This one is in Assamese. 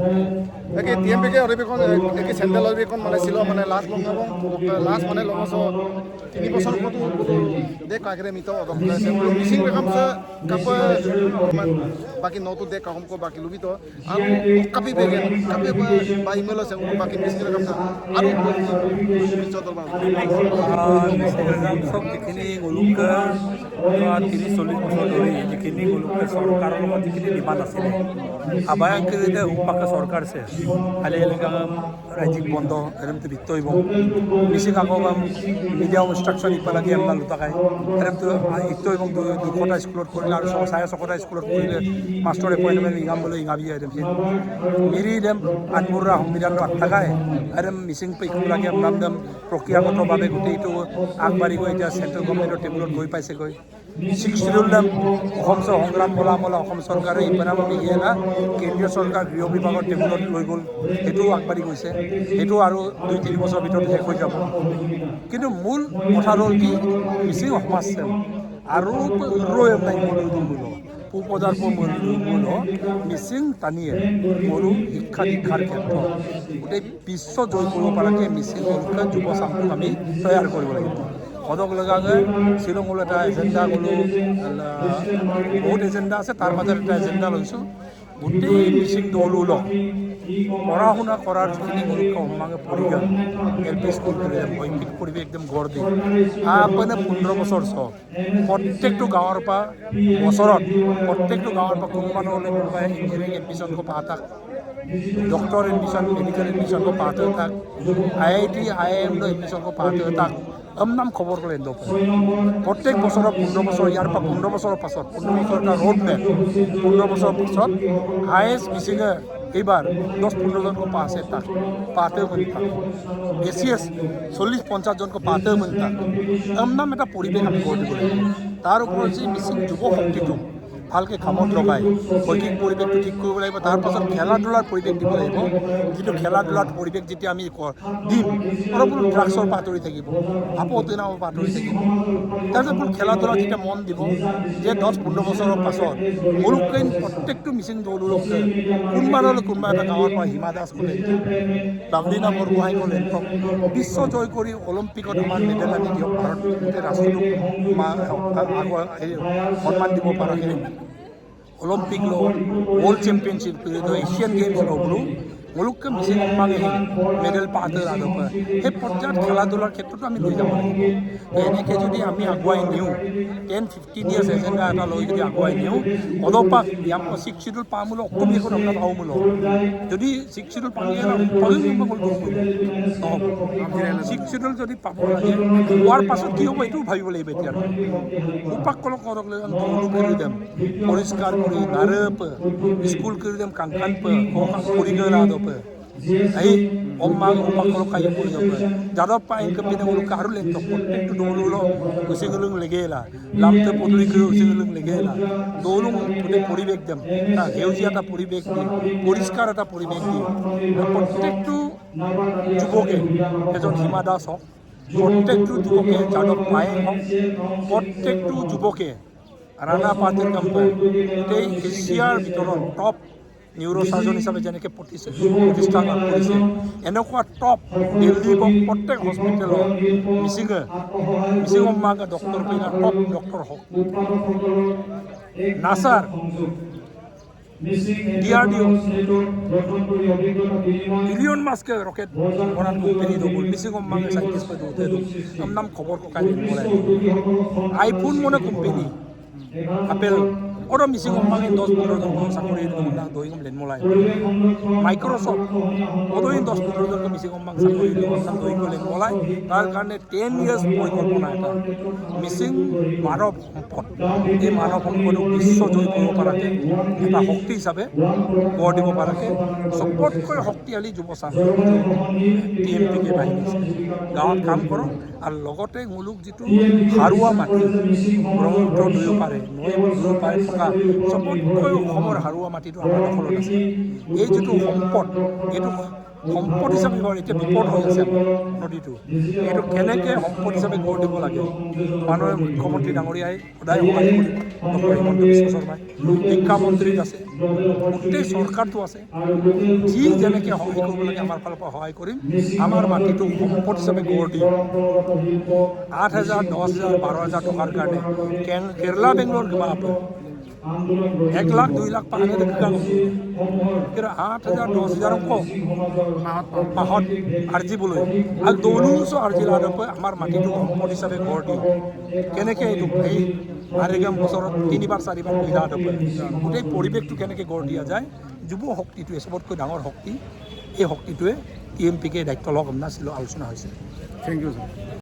Oke, tiempo que ahora con que sendal ahora con mana silo mana last long last mana long so ini bosan ko tu de kagre mito odok se missing rekam se kapa baki no tu de kahum ko baki lubi to aru kapi begen kapi ba email se baki missing rekam sa aru bicho to ba সব যিখিনি গোলকে 30-40 বছৰ ধৰি যিখিনি গোলকে চৰকাৰৰ লগত যিখিনি ডিমাণ্ড আছিলে আবায়ংকে উপাকে চৰকাৰ আছে খালি এলেকাম ৰাজ্যিক বন্ধ এৰমতে ভিত্ত হইব মিশিং আগম মিডিয়াম ইনস্ট্ৰাকশন ইপালাগি আমৰা লুটাকাই এৰমতে ইত্ত এবং 200টা স্কুলত কৰিলে আৰু 650টা স্কুলত কৰিলে মাস্টাৰ এপয়েন্টমেন্ট ইগাম বলে ইগাবি এৰমতে মিৰি দেম আনমুৰা সংবিধান আটকায় এৰম মিশিং পেকুলাগি আমনাম প্ৰক্ৰিয়াগতভাৱে গোটেইটো আগবাঢ়ি গৈ এতিয়া চেণ্ট্ৰেল গভৰ্ণমেণ্টৰ টেবুলত গৈ পাইছেগৈ 6 শিডিউল নাম অসম সংগ্ৰাম বলামলা অসম চৰকাৰে ইপনামি ইয়ে না কেন্দ্ৰীয় চৰকাৰ গৃহ বিভাগৰ টেবুলত লৈ গ'ল সেইটো আগবাঢ়ি গৈছে সেইটো আৰু 2-3 বছৰ ভিতৰত শেষ হৈ যাব কিন্তু মূল কথা হ'ল কি মিচিং সমাজ আৰু ৰৈ নাই মূল উপজার মূল মিচিং টানিয়ে মরু শিক্ষা দীক্ষার ক্ষেত্র গোটে বিশ্ব জয় করব পারাকে মিচিং মূলকে যুব চামটোক আমি তৈয়ার করব লাগিব সদক লগাকে শ্বিলঙৰ এটা এজেণ্ডা গ'লো বহুত এজেণ্ডা আছে তাৰ মাজত এটা এজেণ্ডা লৈছোঁ গোটেই মিচিং দল লগ পঢ়া শুনা কৰাৰ যিখিনি মূলকে সমাগে পঢ়িগা এল পি স্কুল শৈক্ষিক পৰিৱেশ একদম গঢ় দি আপুনি 15 বছৰ প্ৰত্যেকটো গাঁৱৰ পৰা বছৰত প্ৰত্যেকটো গাঁৱৰ পৰা কোনোবা নহ'লে কোনোবাই ইঞ্জিনিয়াৰিং এডমিশ্যন को पाता डॉक्टर एडमिशन मेडिकल एडमिशन को पाते तक IIT IIM एडमिशन को पाते तक নাম খবৰ করে এনে প্রত্যেক বছর 15 বছর ইয়ার পা 15 বছর পাছত 15 বছর একটা রোড ম্যাপ 15 বছর পাছত হায়েস্ট মিসিংয়ে এইবার 10-15 জন को पास है तक पाते मिलता एसीएस 40-50 জন को पाते मिलता নাম এটা পরিবেশ আমি গড় দিব তার উপর যে মিসিং যুব শক্তিটো ভালকে কামত লগাই শৈক্ষিক পৰিৱেশটো ঠিক কৰিব লাগিব তাৰপাছত খেলা ধূলাৰ পৰিৱেশ দিব লাগিব যিটো খেলা ধূলাৰ পৰিৱেশ যেতিয়া আমি দিম অলপ ড্ৰাগছৰ পাতৰি থাকিব আপত্তিনাও পাতৰি থাকিব তাৰপিছত খেলা ধূলা যেতিয়া মন দিব যে 10-15 বছৰৰ পাছত মুলুককেইন প্ৰত্যেকটো মিচিং দৌলক কোনোবা নহ'লে কোনোবা এটা গাঁৱৰ পৰা হিমা দাস ক'লে বাবলিনা বৰগোহাঁই ক'লে বিশ্ব জয় কৰি অলিম্পিকত আমাৰ মেডেল আনি দিয়ক ভাৰত গোটেই ৰাষ্ট্ৰটোক সন্মান দিব পৰাকৈ অলিম্পিক লো वर्ल्ड चैंपियनशिप एशियन गेम्स लो मुलुक मिसिं मांगे मेडल पाते आदप हे पर्यायत खेला धूलार क्षेत्र आम लै যাব এনেকে যদি আমি আগুৱাই নিওঁ 10-15 ইয়াৰ্ছ এজেণ্ডা এটা লৈ যদি আগুৱাই নিওঁ অলপাক ইয়াম 6 শিডিউল পামুলো অসমীয়াখন আমরা পামুলো যদি 6 শিডিউল পামি নহ'ব 6 শিডিউল যদি পাব লাগে হোৱাৰ পাছত কি হ'ব এইটো ভাবিব লাগিব এতিয়া উপাকলক কৰি দেম পৰিষ্কাৰ কৰি নাৰপ স্কুল কৰি দেম কাংকানপ পৰিগৰা এই অম্মাং উপাকল কাই পড়ে যাবে যাদব পাইন কপিনে উলু কারু লেন তো প্রত্যেকটো দৌলুলো উসিগুলুং লেগেলা লামতে পদুরি করে উসিগুলুং লেগেলা দৌলুং পুনে পরিবেশ দেম তা হেউজিয়াটা পরিবেশ দি পরিষ্কার একটা পরিবেশ দি প্রত্যেকটো যুবকে এজন হিমা দাস হোক প্রত্যেকটো যুবকে যাদব পাইন হোক প্রত্যেকটো যুবকে রানা পাতিল কোম্পানি এই এশিয়ার ভিতৰত টপ নিউৰোসাৰ্জন হিচাপে যেনেকৈ প্ৰতিষ্ঠা লাভ কৰিছে এনেকুৱা টপ দিল্লী প্ৰত্যেক হস্পিটেলত মিচিং অম্মাকে ডক্টৰ কৰিলে টপ ডক্টৰ হওক নাছাৰ DRDO ইলিয়ন মাস্কে রকেট বনান কোম্পানি দবল মিসিং অম্মাকে সাইন্টিস্ট পে দোতে নাম খবর ko কাই বলাই আইফোন মনে কোম্পানি আপেল ওরা মিসিং অম্মাকে 10-15 জন চাকরি দিলা দইম লেন মলাই মাইক্রোসফট ওদই 10-15 জন মিসিং অম্মাক চাকরি দিলা দইম লেন মলাই তার কারণে 10 ইয়ার্স পরিকল্পনা এটা মিসিং মানব সম্পদ এই মানব সম্পদক বিশ্ব জয় কৰিব পৰাকে এটা শক্তি হিচাপে গঢ় দিব পৰাকে সবতকৈ শক্তিশালী যুৱ চাম TMPK বাহিনী গাঁৱত কাম কৰক আৰু লগতে মুলুক যিটো হাৰুৱা মাটি ব্ৰহ্মপুত্ৰ দুয়ো পাৰে নৈ দুয়ো পাৰে থকা সবতকৈ অসমৰ হাৰুৱা মাটিটো আমাৰ দখলত আছে এই যিটো সম্পদ এইটো সম্পদ হিচাপে এতিয়া বিপদ হৈ আছে নদীটো, এইটো কেনেকৈ সম্পদ হিচাপে গঢ় দিব লাগে। মানুহে মুখ্যমন্ত্ৰী ডাঙৰীয়াই সদায় সহায় কৰিব, ডক্টৰ হিমন্ত বিশ্ব শৰ্মাই শিক্ষামন্ত্ৰীত আছে, গোটেই চৰকাৰটো আছে, যি যেনেকৈ সহায় কৰিব লাগে আমাৰ ফালৰ পৰা সহায় কৰিম। আমাৰ মাটিটো সম্পদ হিচাপে গঢ় দি 8,000, 10,000, 12,000 টকাৰ কাৰণে কেৰেলা বেংগলৰ কিবা আপে 1 লাখ 2 লাখ পাহানে দেখা কিন্তু 8,000, 10,000 কম মাহত আৰ্জিবলৈ আৰু দৌলুছো আৰ্জি লাদকৈ আমাৰ মাটিটো সম্পদ হিচাপে গঢ় দি কেনেকৈ এইটো এই আৰেগাম বছৰত 3বাৰ 4বাৰ সুবিধা দকৈ গোটেই পৰিৱেশটো কেনেকৈ গঢ় দিয়া যায়। যুৱ শক্তিটোৱে চবতকৈ ডাঙৰ শক্তি, এই শক্তিটোৱে TMPকে দায়িত্ব লওক আলোচনা হৈছিল। Thank you sir.